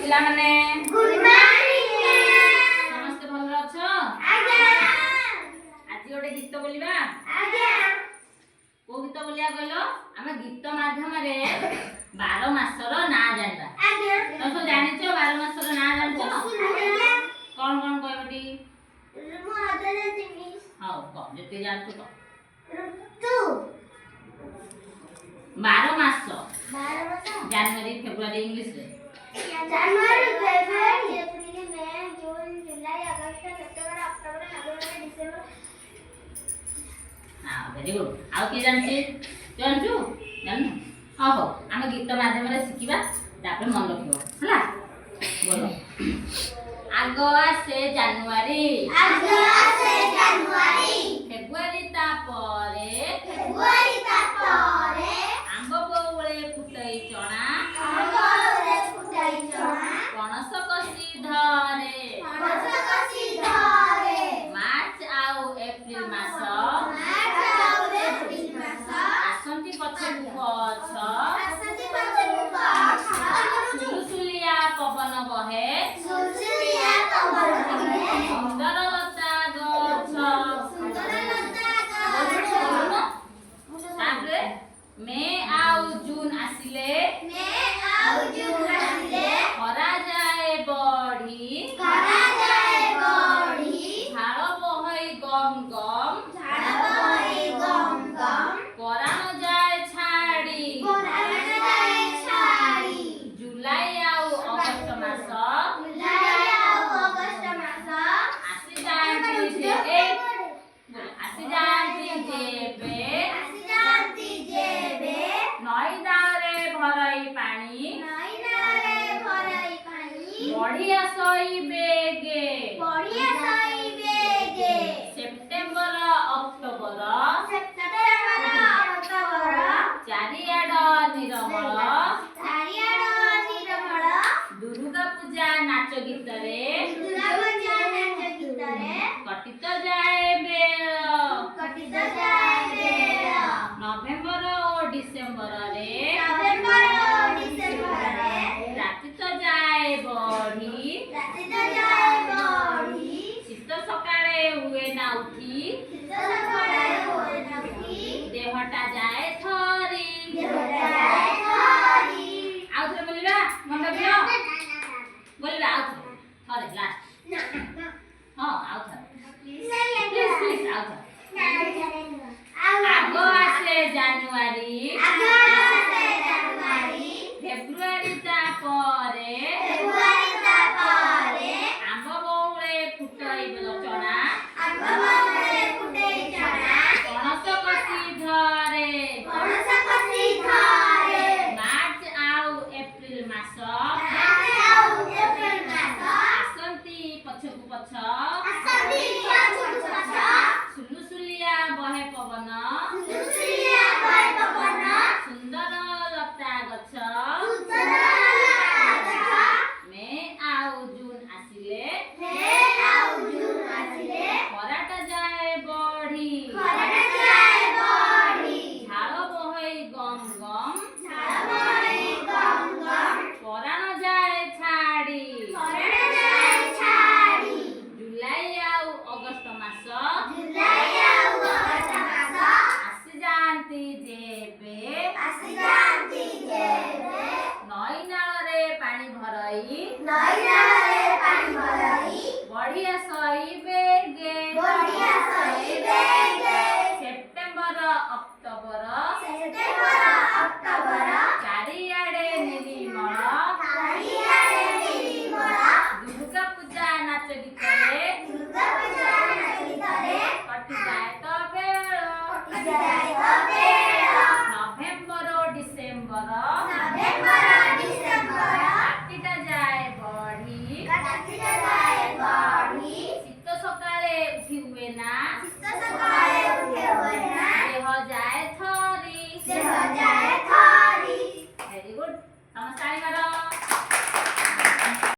पिला माने good morning समस्त भल अछ आज्ञा आज गोटे गीत बोलिबा आज्ञा को गीत बोलिया कहलो हम गीत माध्यम रे 12 मासर ना जानबा आज्ञा तो सब जानिछो 12 मासर ना जानछो आज्ञा कौन कौन कहबटी मु आदर जिमी हां को जते जानछो को तू 12 मास 12 मास जनवरी फरवरी इंग्लिश रे जनवरी फेब्रुआरी अप्रैल मई जून जुलाई अगस्त सितंबर अक्टूबर नवंबर दिसंबर हां वेरी गुड आउ के जानछि जानछु जान हां हो हम गीत माध्यम रे सिखिबा तापर मन रखिबो हला बोलो आगो आसे जनवरी फेब्रुआरी ता परे आंब बौळे फुटई चणा पणस कसी धरे मार्च आउ एप्रिल मास आसंती पछकु पछ सुलसुलिया पवन बहे सुंदर लता गछ तापरे मे आउ जून आसिले खरा जाए बढ़ी झाड़ बहई गम गम पराण जाए छाड़ी जुलाई आउ अगस्त मास आसी जाती जेबे नई डाले भरई पानी बढ़िया सई बेगे सेप्टेम्बर अक्टोबर चारियाड निरमल दुर्गा पूजा नाच गीत रे कटित जाए बेल नवेम्बर और डिसेम्बर रे राति तो जाए बढ़ी शीत सकाळे हुए ना उठी देहटा जाए थरी आउ थरे बोलिबा मन रखियो बोलिबा आउ थरे लास्ट हां आउ थरे प्लीज आउ थरे आगो आसे जानुआरी फेब्रुआरी ता परे आंब बौळे फुटई चणा पणस कसी धरे मार्च आउ एप्रिल मास आसंती पछकु पछ सुलुसुलिया बहे पवन सुंदर लता गछ मे आउ जून आसिले खराटा जाए बढ़ी झाड़ बहई गम गम पराण जाए छाड़ी जुलाई आउ अगस्त मास आसी जाती जेबे नई नाल रे पानी भरई बढ़िया सई बेगे सेप्टेम्बर अक्टोबर चारियाडे निरीमल दुर्गा पूजा नाच गीत रे कटि जाए तो बेल नवेम्बर और डिसेम्बर रातिटा जाए बढ़ी शीत सकाळे उठी हुए ना